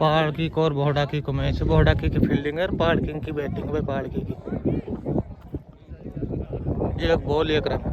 पहाड़की को और बोहडाकी को मैच है। बोहडाकी की फील्डिंग है और पहाड़की की बैटिंग है। पहाड़की की 1 बॉल 1 रन।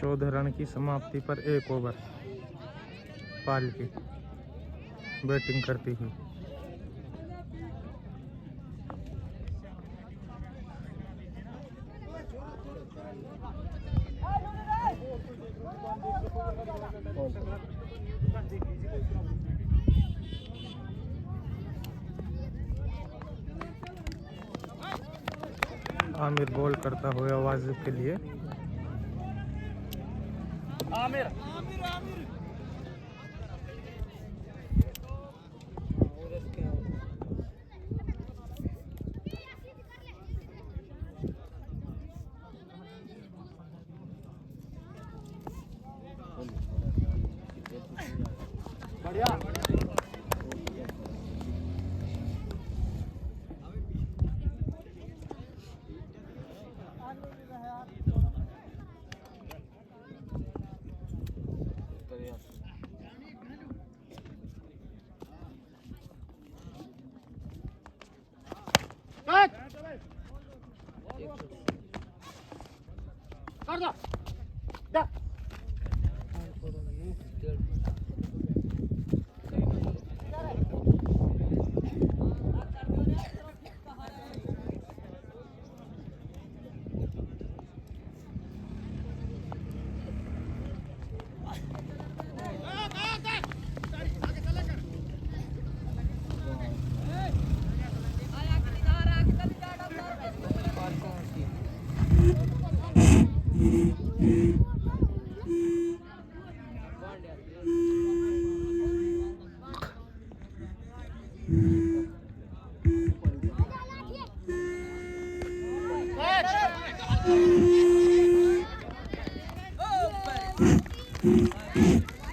चौदह रन की समाप्ति पर 1 ओवर पालकी बैटिंग करती हुई। आमिर बॉल करता हुआ आवाज के लिए। आमिर बढ़िया।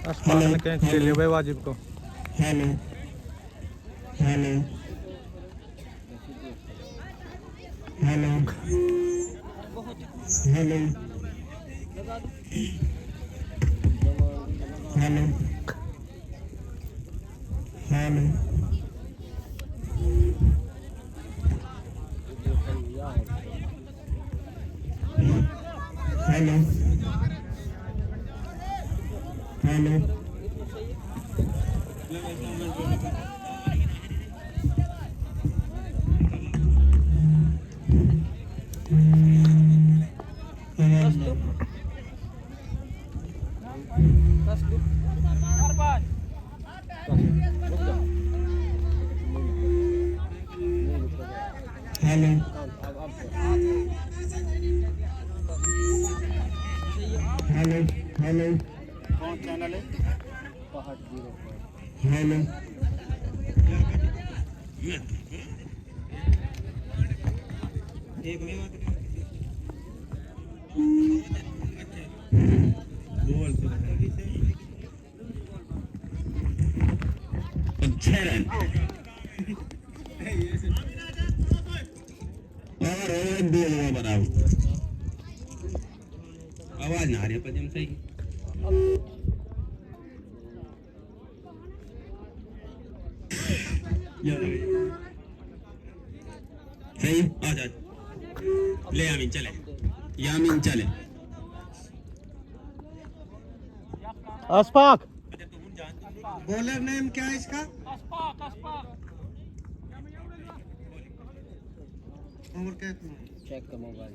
आसमान में कैच ले लिया भाई वाजिब को। Hello hello hello hello hello hello hello hello hello hello hello कौन चैनल है? हेलो अच्छा रन और दो बनाओ आवाज ना आ रही है पजम सही सही आ जा ले यामीन चले अशफाक बॉलर नेम क्या है इसका ओवर क्या चेक का मोबाइल।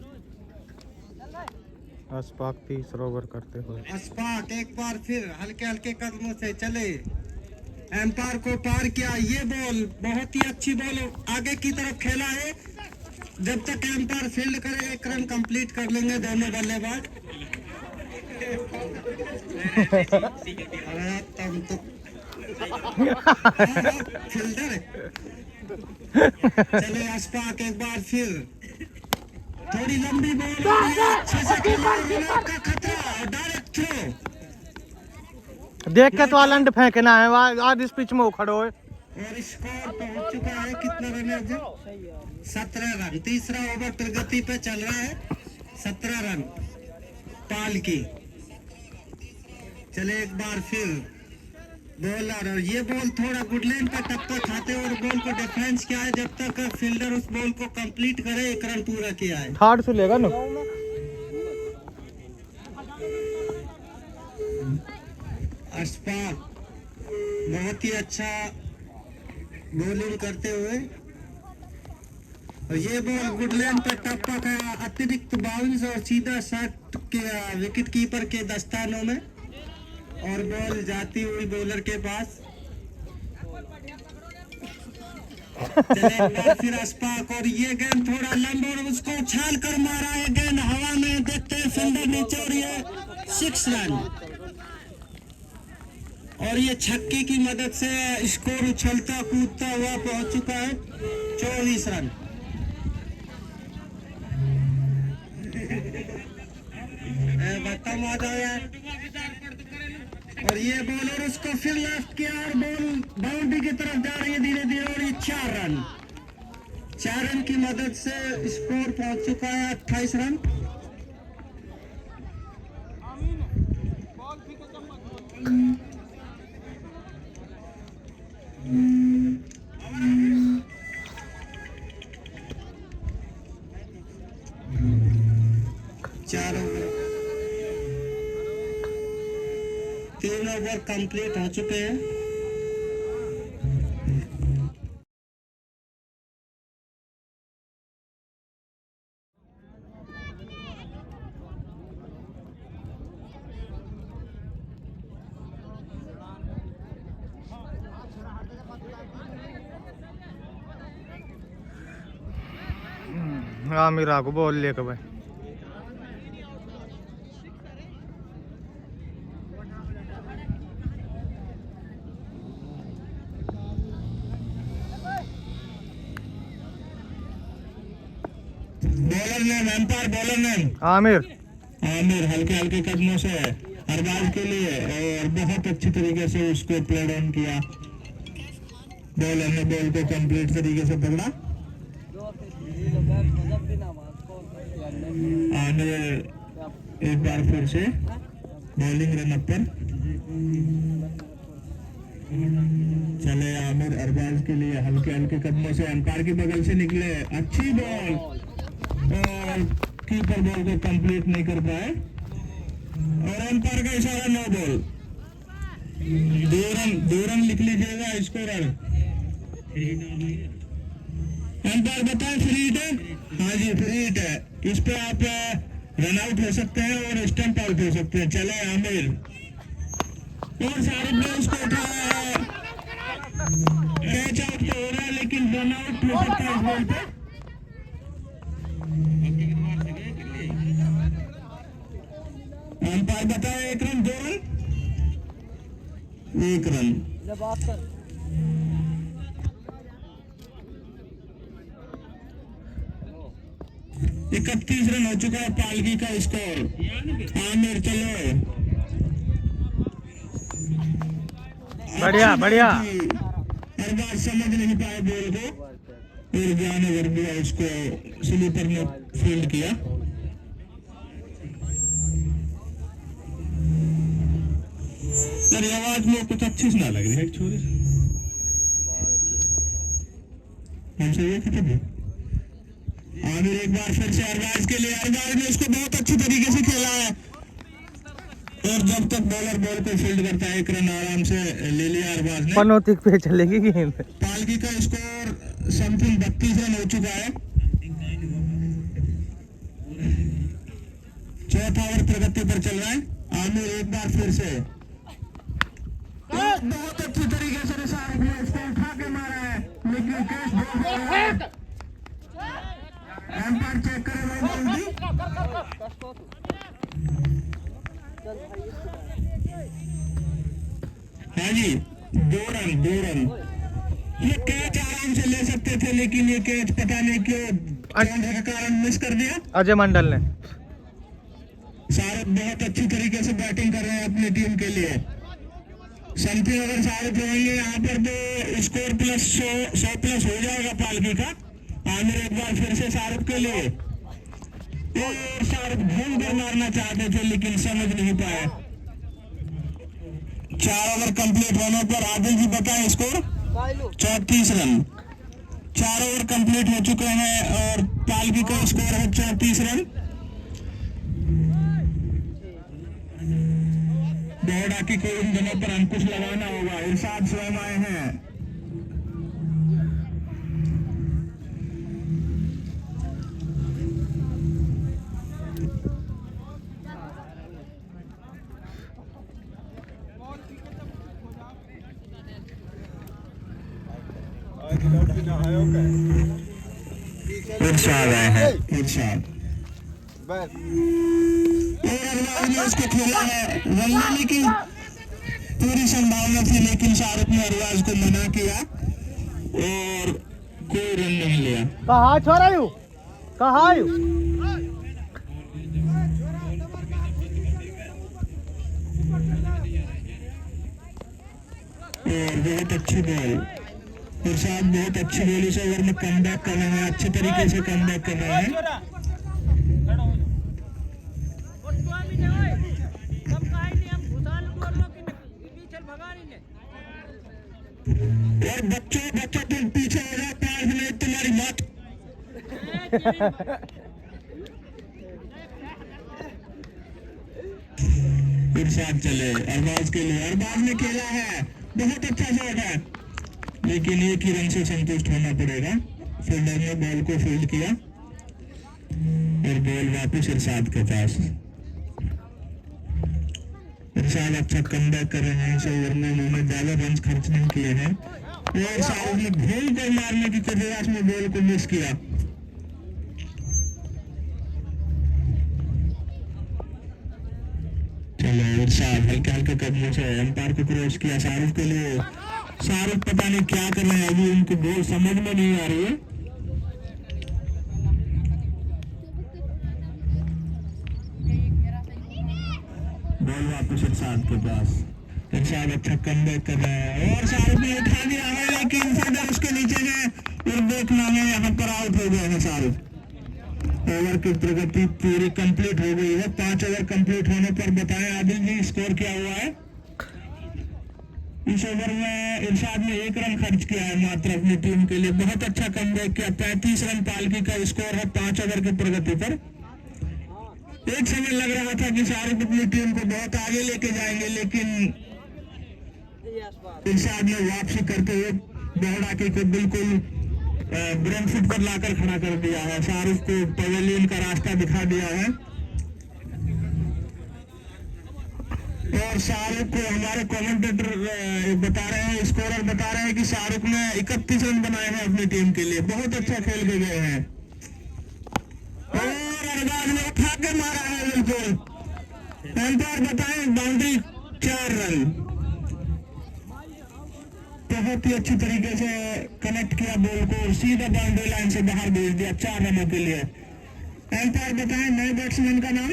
अशफाक 30 ओवर करते हुए। अशफाक एक बार फिर हल्के हल्के कदमों से चले एम्पायर को पार किया ये बॉल बहुत ही अच्छी बॉल आगे की तरफ खेला है जब तक एम्पायर फील्ड करे 1 रन कंप्लीट कर लेंगे दोनों बल्लेबाज तुम तो फील्डर चले अशफाक एक बार फिर थोड़ी लंबी बॉल अच्छे से खेला का खतरा डायरेक्ट थ्रो देख के तो आलंड फेंकना है आज इस पिच में खड़ो है और स्कोर पहुंच चुका है कितना रन है अभी 17 रन तीसरा ओवर प्रगति पे चल रहा है 17 रन पाल की चले एक बार फिर बॉलर और ये बॉल थोड़ा गुडलैंड पे टक्कर खाते और बॉल को डिफेंस किया है जब तक फील्डर उस बॉल को कंप्लीट करे 1 रन पूरा किया है थर्ड से लेगा ना अशफाक बहुत ही अच्छा बॉलिंग करते हुए और ये बॉल गुडलैंड पे टप्पा का अतिरिक्त बाउंस और सीधा शॉट के विकेट कीपर के दस्तानों में और बॉल जाती हुई बॉलर के पास चले फिर अशफाक और ये गेंद थोड़ा लंबा और उसको उछाल कर मारा है गेंद हवा में देखते हैं फील्डर नीचे और ये 6 रन और ये छक्के की मदद से स्कोर उछलता कूदता हुआ पहुंच चुका है 24 रन खत्म आ जाओ यार और ये बॉलर उसको फिर लेफ्ट किया और बॉल बाउंड्री की तरफ जा रही है धीरे धीरे और ये 4 रन की मदद से स्कोर पहुंच चुका है 28 रन तीन ओवर कंप्लीट हो चुके हैं आमिर को बॉल लेकर भाई bowler name umpire bowler name Aamir हल्के हल्के कदमों से अरबाज के लिए और बहुत अच्छी तरीके से उसको प्ले डाउन किया बॉलर ने बॉल को कंप्लीट तरीके से पकड़ा आमिर एक बार फिर से बॉलिंग रन अप पर चले आमिर अरबाज के लिए हल्के हल्के कदमों से अंपायर के बगल से निकले अच्छी बॉल और कीपर बॉल को कंप्लीट नहीं कर पाए और अंपायर का इशारा नो बॉल दो रन लिख लीजिएगा स्कोरर। अंपायर बताएं फ्री हिट है? हाँ जी फ्री हिट है। इस पे आप रन आउट हो सकते हैं और स्टंप आउट हो सकते हैं। चले आमिर और सारे प्लेयर्स को उठाया है। कैच आउट तो हो रहा है लेकिन रन आउट हो सकता है इस बॉल पे। अंपायर बताए 1 रन 2 रन 1 रन। 31 रन हो चुका है पालकी का स्कोर। आमिर चलो बढ़िया बढ़िया। हर बार समझ नहीं पाए बॉल को और ज्ञान ओवर दिया उसको स्लीपर ने फील्ड किया। सर आवाज में कुछ अच्छी सुना लग रही है छोरी हमसे ये खत्म है। आमिर एक बार फिर से अरबाज के लिए, अरबाज ने उसको बहुत अच्छी तरीके से खेला है और जब तक बॉलर बॉल को फील्ड करता है 1 रन आराम से ले लिया अरबाज ने। पनौती पे चलेगी गेंद। पालकी का स्कोर समथिंग 32 रन हो चुका है। चौथा ओवर प्रगति पर चल रहा है। आमिर एक बार फिर से बहुत अच्छी तरीके से निशान ने इसको उठा के मारा है लेकिन कैच बॉल है। एम्पायर चेक करे वो जल्दी। हाँ जी 2 रन 2 रन। ये कैच आराम से ले सकते थे लेकिन ये कैच पता नहीं क्यों चोट के कारण मिस कर दिया अजय मंडल ने। सारे बहुत अच्छी तरीके से बैटिंग कर रहे हैं अपनी टीम के लिए। समथिंग अगर सारे रहेंगे यहाँ पर तो स्कोर प्लस 100 प्लस हो जाएगा पालकी का। आमिर एक बार फिर से शाहरुख के लिए और शाहरुख घूम कर मारना चाहते थे लेकिन समझ नहीं पाए। 4 ओवर कंप्लीट होने पर आदिल जी बताएं स्कोर 34 रन। 4 ओवर कंप्लीट हो चुके हैं और पालकी का स्कोर है 34 रन। दौड़ा की कोई इन दोनों पर अंकुश लगाना होगा। इरशाद स्वयं आए हैं। इरशाद आए हैं। इरशाद और अरबाज ने उसको खेला है रन लेने की पूरी संभावना थी लेकिन शाहरुख ने अरबाज को मना किया और कोई रन नहीं लिया। कहाँ छोड़ा यू कहाँ यू। और बहुत अच्छी बॉल इरशाद बहुत अच्छी बॉल इस ओवर में कमबैक कर रहे हैं। अच्छे तरीके से कमबैक कर रहे हैं। और बच्चों तुम पीछे हो जाओ पार्क में तुम्हारी मौत। इरशाद चले अरबाज के लिए। अरबाज ने खेला है बहुत अच्छा शॉट है लेकिन 1 ही रन से संतुष्ट होना पड़ेगा। फील्डर ने बॉल को फील्ड किया और बॉल वापस इरशाद के पास। इरशाद अच्छा कमबैक कर रहे हैं इस ओवर में। उन्होंने ज्यादा रन खर्च नहीं किए हैं और शाहरुख ने घूम कर मारने की प्रयास में बॉल को मिस किया। चलो इरशाद हल्के हल्के कदमों से एम्पायर को क्रॉस किया शाहरुख के लिए। शाहरुख पता नहीं क्या कर रहे हैं अभी उनको बॉल समझ में नहीं आ रही है। बॉल वापस इरशाद के पास। इरशाद अच्छा कमबैक कर रहा है और शाहरुख ने उठा दिया है लेकिन फील्डर उसके नीचे गए और देखना है यहाँ पर आउट हो गए हैं शाहरुख। ओवर की प्रगति पूरी कंप्लीट हो गई है। 5 ओवर कंप्लीट होने पर बताएं आदिल जी स्कोर क्या हुआ है। इस ओवर में इरशाद ने 1 रन खर्च किया है मात्र अपनी टीम के लिए। बहुत अच्छा कमबैक किया। 35 रन पालकी का स्कोर है 5 ओवर की प्रगति पर। एक समय लग रहा था कि शाहरुख अपनी टीम को बहुत आगे लेके जाएंगे लेकिन इनसे आगे वापसी करते हुए बहड़ाके को बिल्कुल ब्रेन फुट पर लाकर खड़ा कर दिया है। शाहरुख को पवेलियन का रास्ता दिखा दिया है और शाहरुख को हमारे कमेंटेटर बता रहे हैं, स्कोरर बता रहे हैं कि शाहरुख ने 31 रन बनाए हैं अपनी टीम के लिए। बहुत अच्छा खेल के गए हैं और अरबाज ने उठा के मारा है बिल्कुल। एम्पायर बताएं बाउंड्री 4 रन। बहुत ही अच्छी तरीके से कनेक्ट किया बॉल को, सीधा बाउंड्री लाइन से बाहर भेज दिया 4 रनों के लिए। एम्पायर बताएं नए बैट्समैन का नाम?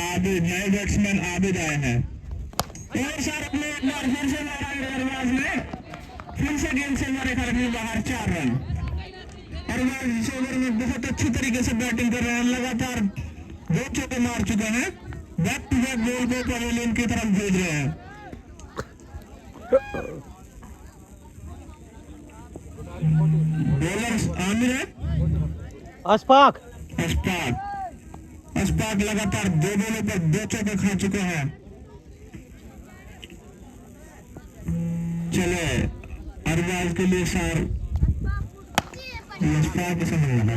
आबिद। नए बैट्समैन आबिद आए हैं और शाहरुख ने एक बार फिर से मारा है। अरबाज ने फिर से गेंद से मारे करके बाहर 4 रन। अरबाज इस ओवर में बहुत अच्छी तरीके से बैटिंग कर रहे हैं, लगातार 2 चौके मार चुके हैं। बैक टू बैक बॉल को पवेलियन की तरफ भेज रहे हैं। बॉलर आमिर है, अशफाक लगातार 2 बॉलों पर 2 चौके खा चुके हैं। चले अरबाज के लिए अशफाक समझ लगा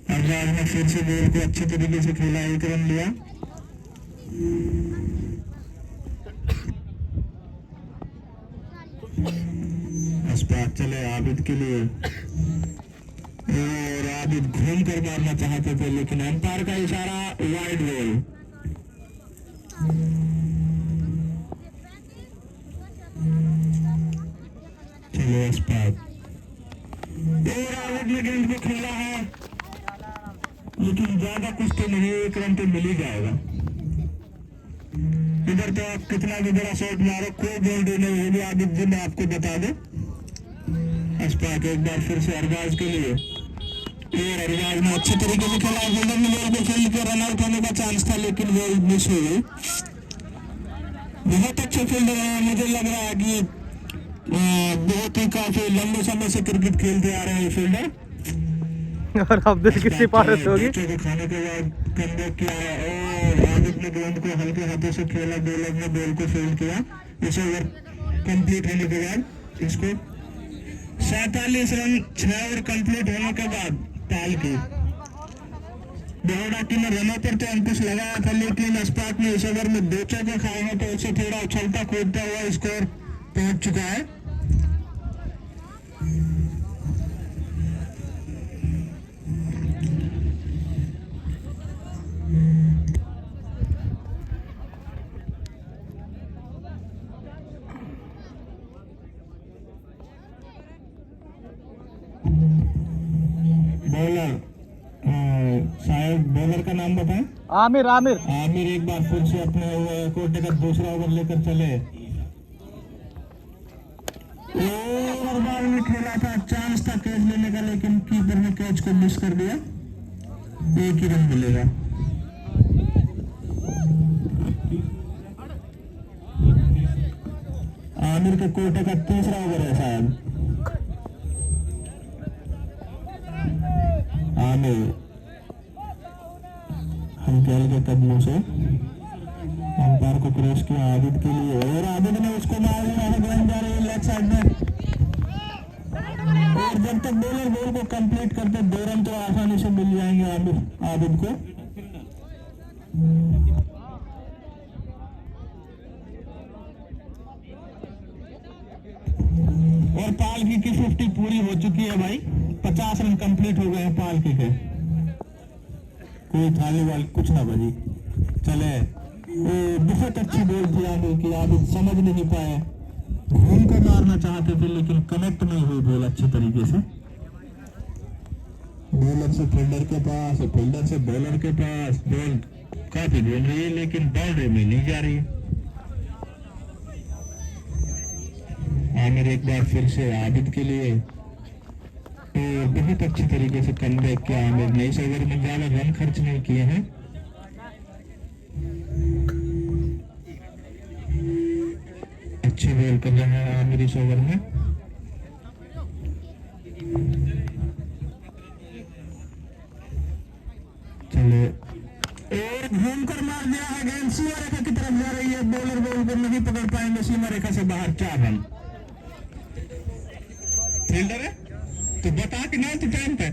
अरबाज ने फिर से बॉल को अच्छे तरीके से खेला, 1 रन लिया। अशफाक चले आबिद के लिए और आबिद घूम कर मारना चाहते थे लेकिन अंपायर का इशारा वाइड बॉल। चलो अशफाक और आबिद ने गेंद को खेला है लेकिन ज्यादा कुछ तो नहीं, 1 रन तो मिल ही जाएगा। इधर तो आप कितना भी बड़ा शॉट मारो, कोई बाउंड्री नहीं होगी। आबिद जी मैं आपको बता दूं। अशफाक एक बार फिर से अरबाज के लिए और अरबाज ने अच्छे तरीके से खेला। फील्डर ने बॉल को फील्ड के रन आउट होने का चांस था लेकिन वो मिस हो गई। बहुत अच्छे फील्डर हैं, मुझे लग रहा है कि बहुत ही काफी लंबे समय से क्रिकेट खेलते आ रहे हैं फील्डर। और अब दिल की सिफारिश होगी। खाने के बाद कमबैक किया है और आबिद ने गेंद को हल्के हाथों से खेला, बॉलर ने बॉल को फील्ड किया। इस ओवर कंप्लीट होने के बाद इसको 47 रन 6 ओवर कंप्लीट होने के बाद पाल की बड़ौदा टीम ने रनों पर तो अंकुश लगाया था लेकिन अशफाक ने इस ओवर में 2 चौके खाए हैं तो उसे थोड़ा उछलता कूदता हुआ स्कोर पहुंच चुका है। बॉलर शायद बॉलर का नाम बताएं? आमिर एक बार फिर से अपने कोटे का दूसरा ओवर लेकर चले। अरबाज ने खेला था, चांस था कैच लेने का लेकिन कीपर ने कैच को मिस कर दिया। 1 ही रन मिलेगा। आमिर के कोटे का तीसरा ओवर है शायद। आमिर हल्के हल्के कदमों से अंपायर को क्रॉस किया आबिद के लिए और आबिद ने उसको मार दिया है। गेंद जा रही है लेग साइड में और जब तक बॉलर बॉल को कंप्लीट करते 2 रन तो आसानी से मिल जाएंगे आबिद को। और पालकी की 50 पूरी हो चुकी है भाई। 50 रन कंप्लीट हो गए हैं पालकी के। कोई थाली वाली कुछ ना बजी। चले बहुत अच्छी बॉल थी आमिर की, आबिद समझ नहीं पाए, घूम कर मारना चाहते थे लेकिन कनेक्ट नहीं हुई बॉल अच्छे तरीके से। बॉलर से फील्डर के पास, फील्डर से बॉलर के पास बॉल काफी घूम रही है लेकिन बाउंड्री में नहीं जा रही है। आमिर एक बार फिर से आबिद के लिए और बहुत अच्छी तरीके से कमबैक किया आमिर ने। इस ओवर में ज्यादा रन खर्च नहीं किए हैं। अच्छी बॉल कर रहे हैं आमिर इस ओवर में। चलो और घूमकर मार दिया है। गेंद सीमा रेखा की तरफ जा रही है। बॉलर बॉल को नहीं पकड़ पाएंगे। सीमा रेखा से बाहर 4 रन। फील्डर है तो बता के ना, तो टाइम पे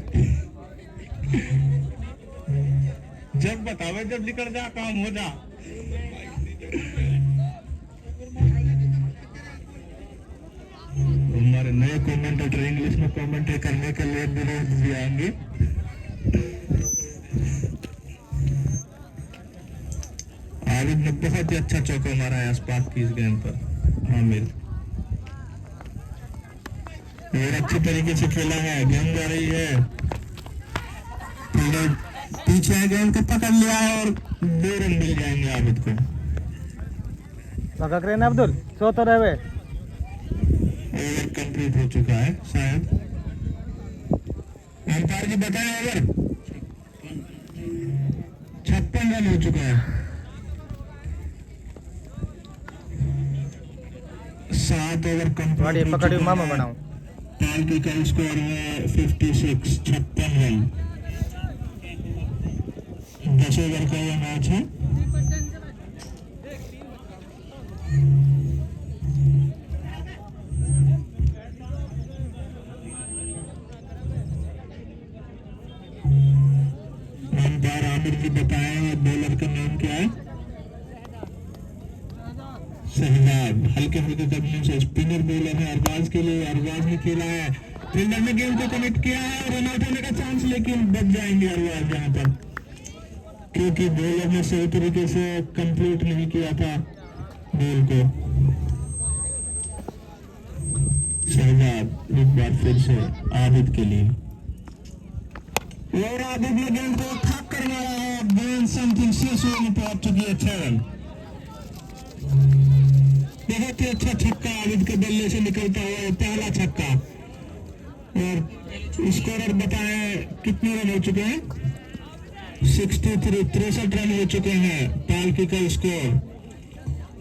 जब बतावे, जब निकल जा काम हो जा। हमारे नए कमेंटेटर इंग्लिश में कमेंट्री करने के लिए विरोध भी आएंगे। आबिद ने बहुत ही अच्छा चौका मारा है आसपास की इस गेंद पर। आमिर और अच्छे तरीके से खेला है। गेंद जा रही है, फील्डर पीछे है, गेंद को पकड़ लिया है और 2 रन मिल जाएंगे आबिद को। लगा करे ना अब्दुल, सो तो रहे। ओवर कंप्लीट हो चुका है शायद। अंपायर जी बताएं, ओवर 56 रन हो चुका है। 7 ओवर कंप्लीट पकड़ियो मामा बनाओ। पालकी का स्कोर है 56, 56 रन। 10 ओवर का यह मैच है। अंपायर आमिर जी बताएं बॉलर का नाम क्या है। शहजाद हल्के हल्के कदमों से स्पिनर बॉलर है। अरबाज के लिए, अरबाज ने खेला है। फील्डर ने गेंद को कनेक्ट किया है, रन आउट होने का चांस, लेकिन बच जाएंगे अरबाज यहाँ पर, क्योंकि बॉलर ने सही तरीके से कंप्लीट नहीं किया था बॉल को। शहजाद एक बार फिर से आबिद के लिए, और आबिद ने गेंद को ठोक कर मारा है। गेंद समथिंग 6 में पहुंच चुकी है। 6 रन। बहुत ही अच्छा छक्का आबिद के बल्ले से निकलता हुआ, पहला छक्का। और स्कोरर बताएं कितने रन हो चुके हैं। 63 रन हो चुके हैं पालकी का स्कोर।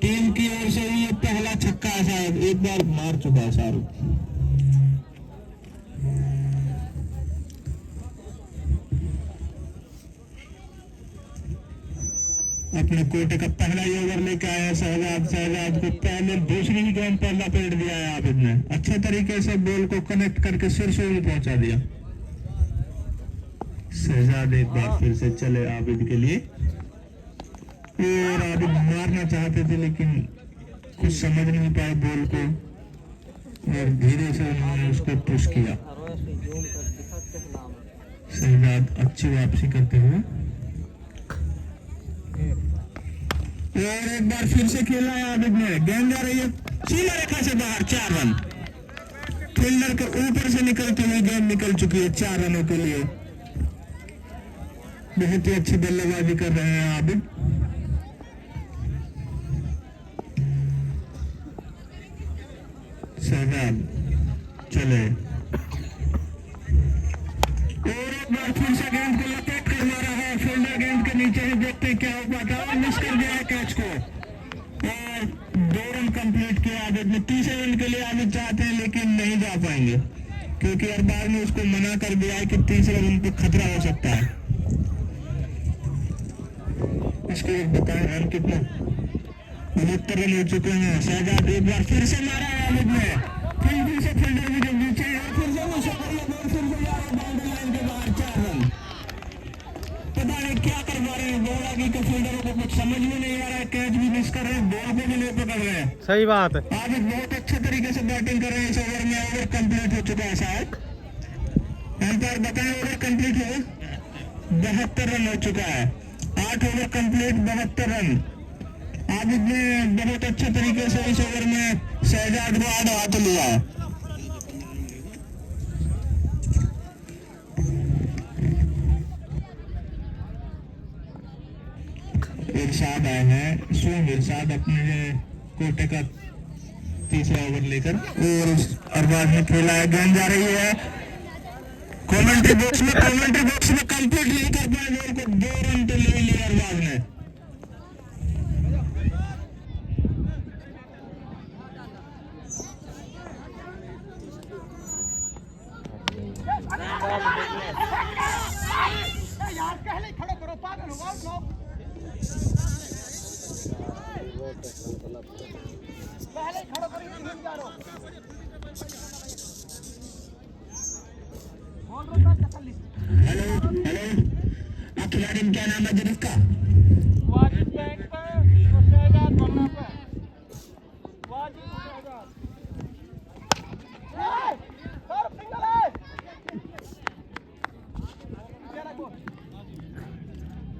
टीम की ओर से ये पहला छक्का है शायद, एक बार मार चुका है शाहरुख। अपने कोटे का पहला ही ओवर लेके आया है शहजाद। शहजाद को पहले दूसरी ही गेंद पर लपेट दिया है आबिद ने। अच्छे तरीके से बॉल को कनेक्ट करके सिरसों में पहुंचा दिया। शहजाद एक बार फिर से चले आबिद के लिए, और आबिद मारना चाहते थे लेकिन कुछ समझ नहीं पाए बॉल को, और धीरे से उन्होंने उसको पुश किया। शहजाद अच्छी वापसी करते हुए, और एक बार फिर से खेला है आबिद ने। गेंद जा रही है सीमा रेखा से बाहर। 4 रन। फील्डर के ऊपर से निकलती हुई गेंद निकल चुकी है 4 रनों के लिए। बहुत ही अच्छी बल्लेबाजी कर रहे हैं आबिद। शहजाद चले, और एक बार फिर से गेंद को लपेट कर मारा है। फील्डर गेंद के नीचे ही, देखते क्या हो पाता है। मिस कर दिया है कैच को, और 2 रन कंप्लीट किया आबिद ने। 30 रन के लिए आबिद चाहते हैं लेकिन नहीं जा पाएंगे, क्योंकि अरबाज ने उसको मना कर दिया है कि 30 रन उनको खतरा हो सकता है। इसको बताएं रन कितना। 69 रन हो चुके हैं। शहजाद एक बार फिर से मारा है आबिद ने। फिर से फील्डर भी जब नीचे है, फिर से वो शॉट फिर से जा रहा है बाउंड्री लाइन के बाहर। 4 रन। पता नहीं क्या करवा रहे हैं बॉल आगे के फील्डरों को, कुछ समझ में नहीं आ रहा है। कैच भी मिस कर रहे हैं, बॉल को भी नहीं पकड़ रहे हैं। सही बात है। आबिद बहुत अच्छे तरीके से बैटिंग कर रहे हैं इस ओवर में। ओवर कंप्लीट हो चुका है शायद। अंपायर बताएं ओवर कंप्लीट हो। 72 रन हो चुका है। 8 ओवर कंप्लीट, 72 रन। आबिद ने बहुत अच्छे तरीके से इस ओवर में शहजाद को आड़ हाथ लिया है। इरशाद आए हैं, स्वयं इरशाद अपने कोटे का तीसरा ओवर लेकर, और अरबाज ने खेला है। गेंद जा रही है कमेंट्री बॉक्स में कंप्लीट नहीं कर पाए बॉल को। 2 रन तो ले लिया अरबाज ने। हेलो हेलो, आप खिलाड़ी क्या नाम है जरूर का? वाजिद बैंक पे और शहजाद बनना पे वाजिद शहजाद सर सिंगल है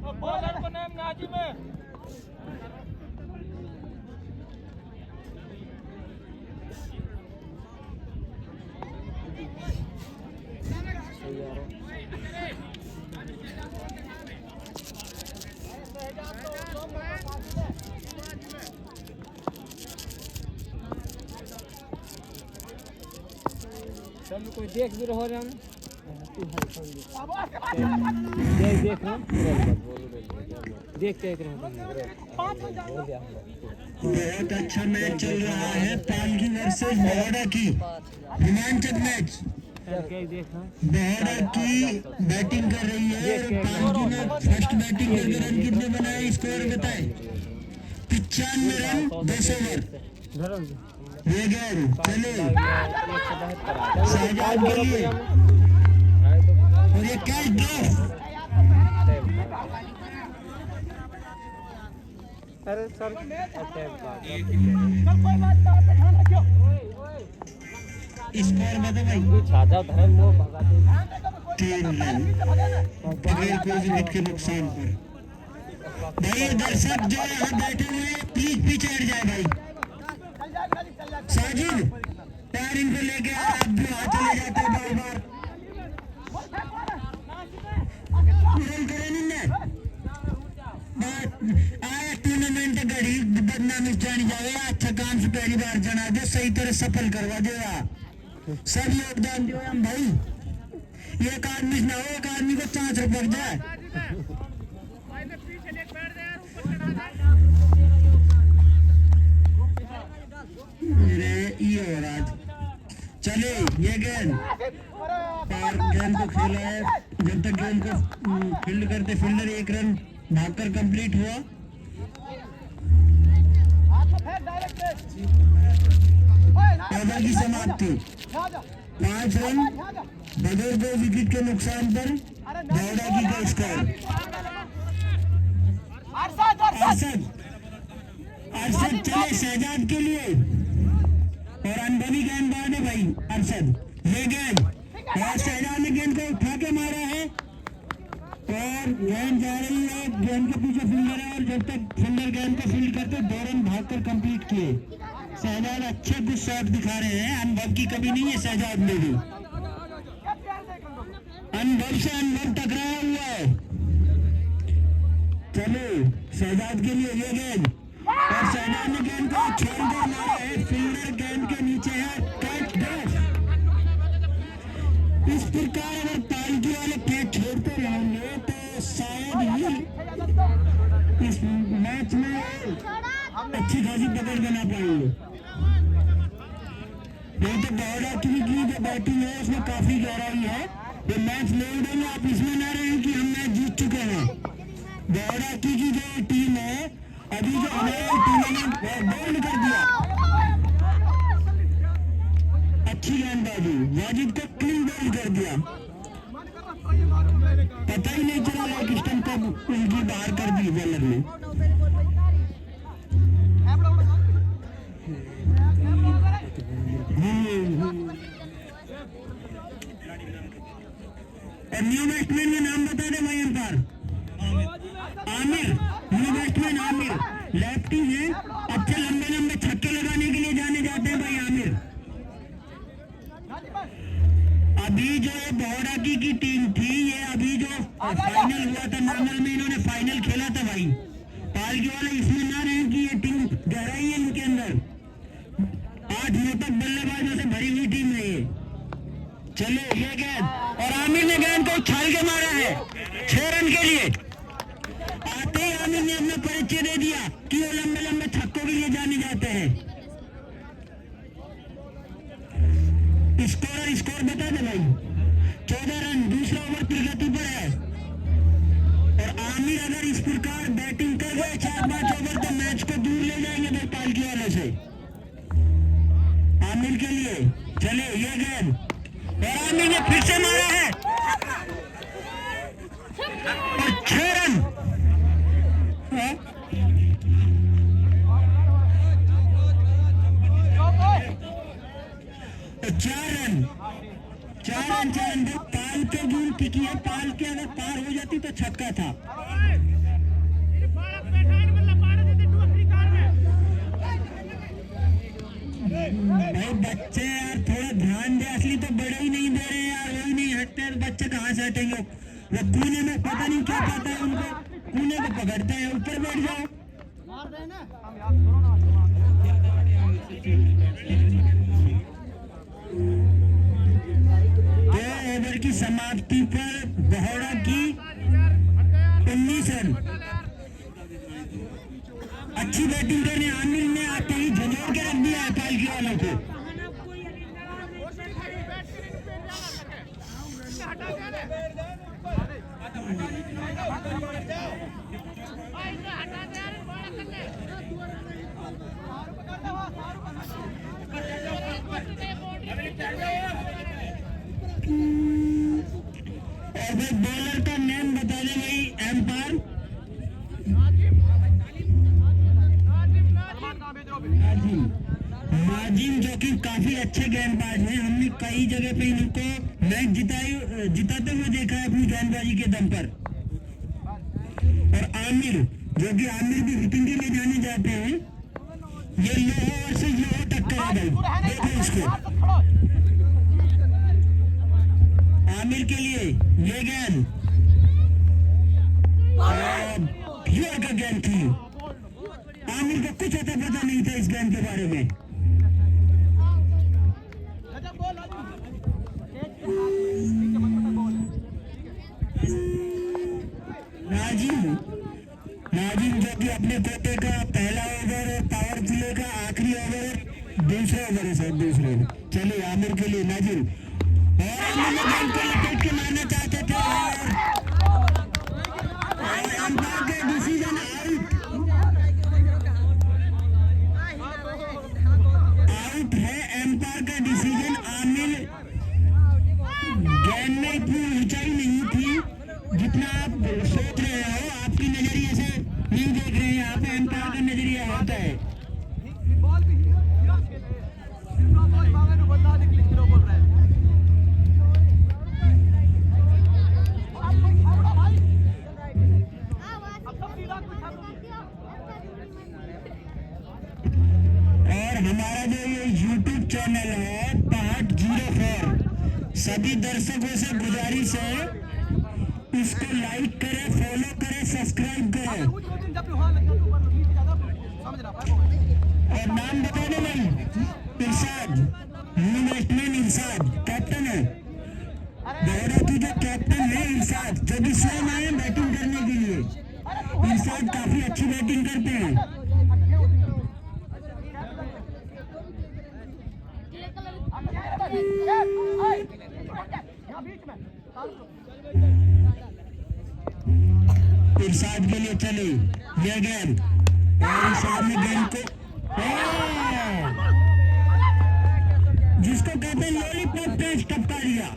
और बॉलर का नाम नाजिम है सब कोई देख भी रहो रन देख ना देख के बहुत अच्छा मैच चल रहा है, पालकी वर्सेस बहौड़ा की रोमांचक मैच। बहौड़ा की बैटिंग कर रही है और पालकी ने फर्स्ट बैटिंग करके रन कितने बनाए, स्कोर बताए। 95 रन 10 ओवर। ये गया चले शहजाद के लिए और ये कैच ड्रॉप। अरे सर स्कोर बता भाई। छाजा धर्म वो भगा दे 3 रन बगैर कोई विकेट के नुकसान पर। भाई दर्शक जो यहाँ बैठे हुए हैं प्लीज पीछे हट जाए भाई। साजिद पैर इनको लेके आप भी वहां चले जाते हैं बार बार। रन करे नहीं आया टूर्नामेंट घड़ी बदनामी जानी जाए। अच्छा काम से पहली बार जना दे, सही तरह सफल करवा दे, सब योगदान दो हम भाई। एक आदमी ना हो, एक आदमी को चांस पड़ जाए। ये हो रहा चले ये गेंद को खेला है। जब तक गेंद को फील्ड करते फील्डर 1 रन भागकर कंप्लीट हुआ। ओवर की समाप्ति 5 रन बगैर 2 विकेट के नुकसान पर बहौड़ा की का स्कोर। अरशद चले शहजाद के लिए और अनबनी गेंदबाज है भाई अरशद। ये गेंद और शहजाद ने गेंद को उठा के मारा है और गेंद जा रही है। गेंद के पीछे फील्डर है और जब तक फील्डर गेंद को फील्ड करते 2 रन भागकर कंप्लीट किए। शहजाद अच्छे कुछ शॉट दिखा रहे हैं, अनुभव की कमी नहीं है शहजाद में भी। अनुभव से अनुभव टकराया हुआ है। चलो शहजाद के लिए ये गेंद और शहजाद ने गेंद को छोड़कर मारा है। फील्डर गेंद के नीचे है, कैच ड्रॉप। इस प्रकार अगर पालकी वाले कैच छोड़ते रहेंगे तो शायद ही इस मैच में अच्छी खासी पकड़ बना पाएंगे। नहीं तो बहौड़ा की जो बैटिंग है उसमें काफी गहराई है। ये मैच ले उड़ेंगे, आप इसमें ना रहें कि हम मैच जीत चुके हैं। बहौड़ा की जो टीम है अभी जो हमारे टूर्नामेंट बंद कर दिया। अच्छी गेंदबाजी, वाजिद को क्लीन बॉल कर दिया। पता ही नहीं चला कि स्टंप कब उनकी बाहर कर दी बॉलर ने। और न्यू बैट्समैन का नाम बता दे भाई umpire. Aamir, new batsman Aamir lefty है, अच्छे लंबे लंबे छक्के लगाने के लिए जाने जाते हैं भाई आमिर। अभी जो बहौड़ा की टीम थी, ये अभी जो फाइनल हुआ था नॉर्मल में, इन्होंने फाइनल खेला था भाई। पालकी वाले इसमें ना रहे कि ये टीम गहराई है इनके अंदर। 8 मोटक बल्लेबाजों से भरी हुई टीम है ये। चलो ये गेंद और आमिर ने गेंद को उछाल के मारा है 6 रन के लिए। आते ही आमिर ने अपना परिचय दे दिया कि वो लंबे लंबे छक्कों के लिए जाने जाते हैं। स्कोर बता दे भाई। 14 रन, दूसरा ओवर प्रगति पर है और आमिर अगर इस प्रकार बैटिंग कर गए 4-5 ओवर तो मैच को दूर ले जाएंगे भाई पालकी वालों से। आमिर के लिए चले ये गेंद और आमिर ने फिर से मारा है और 6 रन। 4 रन पाल के गेंद टिकी है। पाल के अगर पार हो जाती तो छक्का था। भाई बच्चे यार थोड़ा ध्यान दे, असली तो बड़े ही नहीं दे रहे यार, वही नहीं हटते हैं बच्चे, कहाँ से हटेंगे। वो कूने में पता नहीं क्या पता है उनको, कूने को पकड़ते हैं, ऊपर बैठ जाओ। ओवर की समाप्ति पर बहोड़ा की 19 रन। अच्छी बैटिंग करने आमिर ने आते ही झंझोड़ के रख दिया है पालकी वालों को। और भाई बॉलर का नेम बता दे भाई, एम्पायर नाजिम, जो कि काफी अच्छे गेंदबाज हैं। हमने कई जगह पे इनको मैच जिताते हुए देखा है अपनी गेंदबाजी के दम पर। और आमिर, जो कि आमिर भी हिटिंग के लिए जाने जाते हैं, ये लोहो वर्सेस लोहो टक्कर है भाई, देखो इसको। आमिर के लिए ये गेंद प्योर का गेंद थी। आमिर को कुछ अता पता नहीं था इस गेंद के बारे में। नाजिम जो कि अपने कोटे का पहला ओवर और पावर प्ले का आखिरी ओवर, दूसरा ओवर है सर, दूसरे। चलिए आमिर के लिए नाजिम, और आमिर ने गेंद को लपेट के मारना चाहते थे और अंपायर के डिसीजन आउट है। एम्पायर का डिसीजन, आमिर गेंद में इतनी ऊंचाई नहीं थी जितना आप सोच रहे हो, आपकी नजरिए से नहीं देख रहे हैं, यहाँ पे एम्पायर का नजरिया होता है। और हमारा जो ये YouTube चैनल है पहाड़ 04, सभी दर्शकों से गुजारिश है इसको लाइक करें, फॉलो करें, सब्सक्राइब करें। और नाम बता दो भाई, इरशाद, न्यू बैट्समैन इरशाद, कैप्टन है बहोड़ा की, जो कैप्टन है इरशाद, जो भी स्वयं आए बैटिंग करने के लिए। इरशाद काफी अच्छी बैटिंग करते हैं। इरशाद के लिए चले ये गेंद, और इरशाद ने गेंद को जिसको कहते हैं लॉलीपॉप टेस्ट टपका दिया।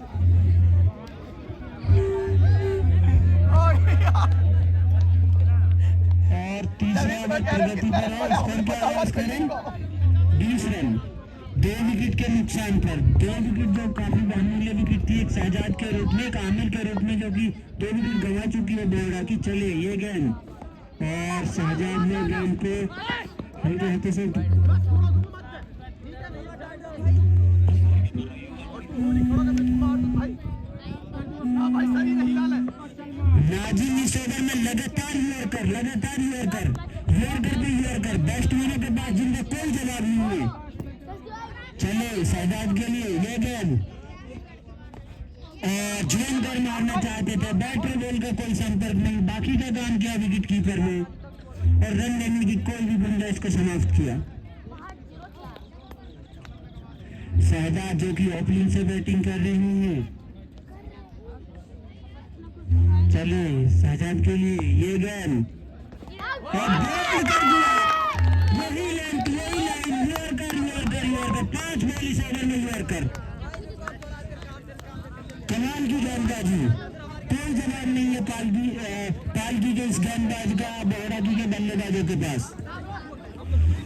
और तीसरा ओवर प्रगति पर है, स्कोर क्या आवाज करें 20 रन, 2 विकेट के नुकसान पर। 2 विकेट जो काफी बहुमूल्य विकेट थी, एक शहजाद के रूप में, एक आमिर के रूप में, जो कि 2 विकेट गंवा चुकी है बहोड़ा की। चले ये गेंद, और शहजाद ने गेंद को हल्के हाथों से नाजिम इस ओवर में लगातार यॉर्कर बैट्समैनों के पास जिनका कोई जवाब नहीं है। चले शहजाद के लिए ये गेंद, और जुएन कर मारना चाहते थे, बैटर बॉल का कोई संपर्क नहीं, बाकी का काम किया विकेट कीपर ने, और रन लेने की कोई भी गुंजाइश को समाप्त किया। शहजाद जो कि ओपनिंग से बैटिंग कर रही है, चले शहजाद के लिए ये गेंद, और बॉल कर दिया। वही लेंथ, वही लाइन, यॉर्कर 5 बॉल इस ओवर में यॉर्कर। कमाल की गेंदबाजी, कोई जवाब नहीं है पालकी के इस गेंदबाज का बहरागी के बल्लेबाजों के पास।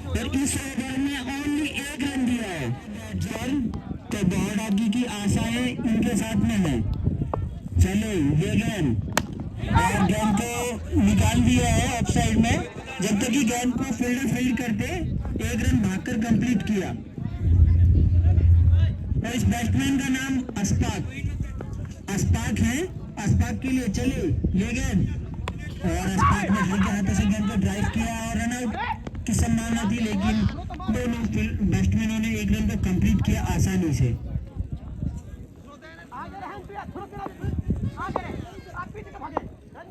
और इस ओवर में ओनली 1 रन दिया है। तो बहरागी की आशाएं इनके साथ में है। चलो ये गेंद, और गेंद को निकाल दिया है ऑफ साइड में। जब तक कि गेंद को फील्डर फील्ड करते 1 रन भागकर कंप्लीट किया। और इस बैट्समैन का नाम अस्पाक है। अस्पाक के लिए चले ये गेंद, और अस्पाक ने हल्के हाथों से गेंद को ड्राइव किया और रन आउट की संभावना थी, लेकिन दोनों बैट्समैनों ने 1 रन को कंप्लीट किया आसानी से।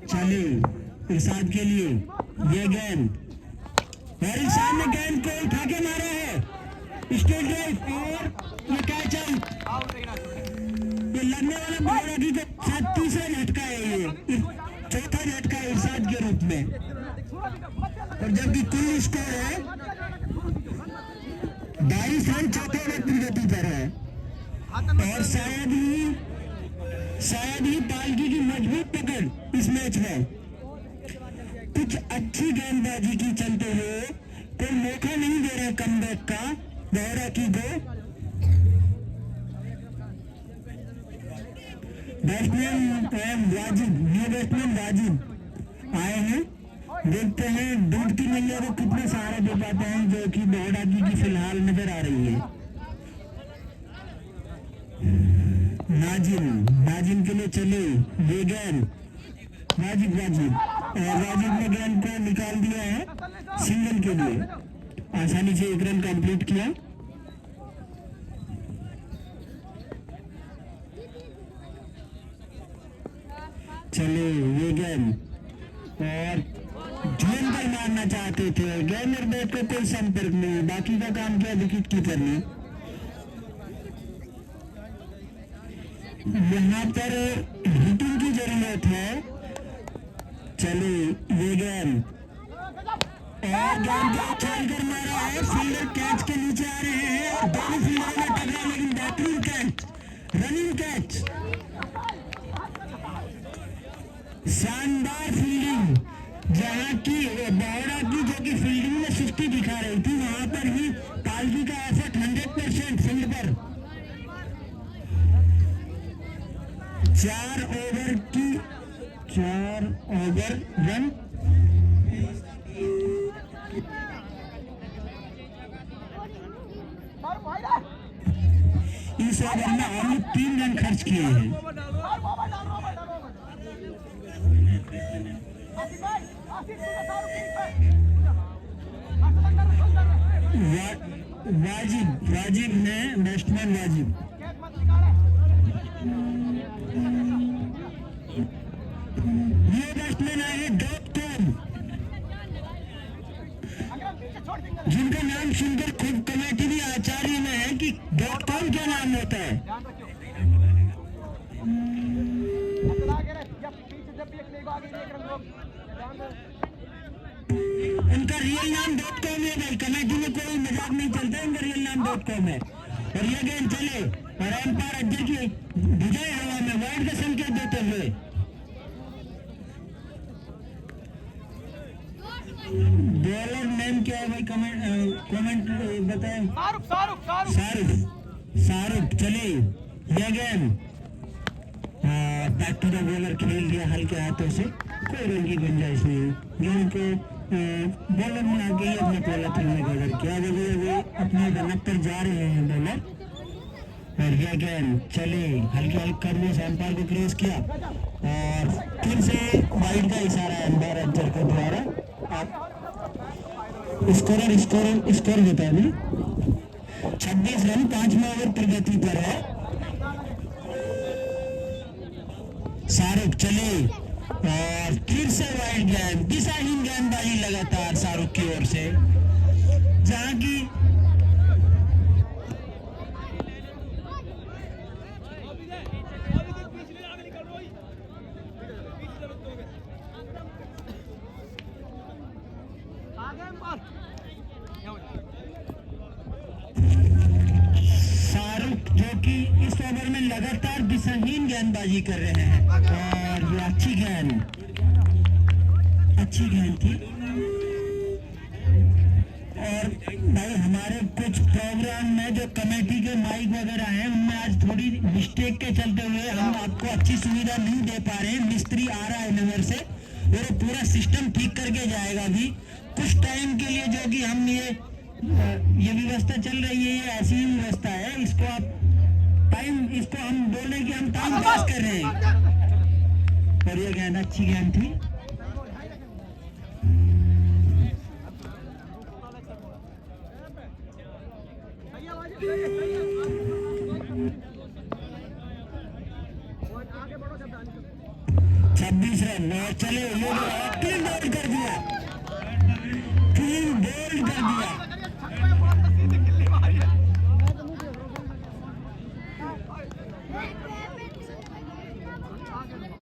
चले इरशाद के लिए ये गेंद, और इरशाद ने गेंद को उठा के मारा है स्ट्रेट ड्राइव, और ये कैच आउट। ये लगने वाला बहरागी का शायद तीसरा झटका है, ये चौथा झटका है इरशाद के रूप में। और जबकि कुल स्कोर है 22 रन, चौथे ओवर प्रगति पर है। और शायद ही पालकी की मजबूत पकड़ इस मैच में कुछ अच्छी गेंदबाजी की चलते हुए कोई मौका नहीं दे रहे कमबैक का बहरागी को। बैट्समैन न्यू बैट्समैन वाजिब आए हैं। देखते हैं डूबती मैया को कितने सहारा दे पाते हैं, जो कि बहरागी की फिलहाल नजर आ रही है। नाजिम के लिए चले ये गेंद, वाजिब ने गेंद को निकाल दिया है सिंगल के लिए, आसानी से 1 रन कंप्लीट किया। चले ये गेंद, और झूम कर मारना चाहते थे, गेंद और बैट का कोई संपर्क नहीं, बाकी का काम किया विकेट कीपर ने। यहाँ पर हिटिंग की जरूरत है। चले ये गेंद, और गेंद को उछाल कर मारा है, फील्डर कैच के नीचे आ रहे हैं और दोनों फील्डरों में टकरा, लेकिन बेहतरीन कैच, रनिंग कैच, शानदार फील्डिंग। जहाँ की बहरागी जो कि फील्डिंग में सुस्ती दिखा रही थी, वहां पर ही पालकी का एफर्ट 100% फील्ड पर। 4 ओवर रन, इस ओवर में ओनली 3 रन खर्च किए हैं। वाजिब ने बैट्समैन वाजिब, ये बैट्समैन आए हैं .com, जिनका नाम सुनकर खुद कमेटी भी आचार्य में है कि .com क्या नाम होता है। उनका रियल नाम .com है भाई, कमेटी में कोई मजाक नहीं चलता, उनका रियल नाम .com है। और ये गेंद चले, और एम्पायर अड्डे की बुझाई हवा में वाइड का संकेत देते हुए। बॉलर नेम क्या है भाई, कमेंट बताएं। शाहरुख। चले ये गेंद, बैक टू द बॉलर खेल दिया हल्के हाथों से, कोई रन की गुंजाइश नहीं। गेंद को बॉलर ने आके ही अपने पहला खेलने का ऑर्डर किया, वो अपने रनअप पर जा रहे हैं बॉलर। और यह गेंद चले हल्के करने से एम्पायर को क्रॉस किया, और फिर से वाइड का इशारा एम्पायर अज्जर के द्वारा। स्कोर बता दें, 26 रन 5वें ओवर प्रगति पर है। शाहरुख चले, और फिर से वाइड गेंद, दिशाहीन गेंदबाजी लगातार शाहरुख की ओर से, जहां की शाहरुख जो कि इस ओवर में लगातार दिशाहीन गेंदबाजी कर रहे हैं और ये अच्छी गेंद थी। और भाई हमारे कुछ प्रोग्राम में जो कमेटी के माइक वगैरह हैं उनमें आज थोड़ी मिस्टेक के चलते हुए हम आपको अच्छी सुविधा नहीं दे पा रहे हैं। मिस्त्री आ रहा है नगर से और वो पूरा सिस्टम ठीक करके जाएगा। अभी कुछ टाइम के लिए जो कि हम ये व्यवस्था चल रही है, ये ऐसी ही व्यवस्था है। इसको हम बोल रहे हैं कि हम टाइम पास कर रहे हैं। और ये गेंद अच्छी गेंद थी। छब्बीस रन और चले ये क्लीन बोल्ड कर दिया, क्लीन बोल्ड कर दिया।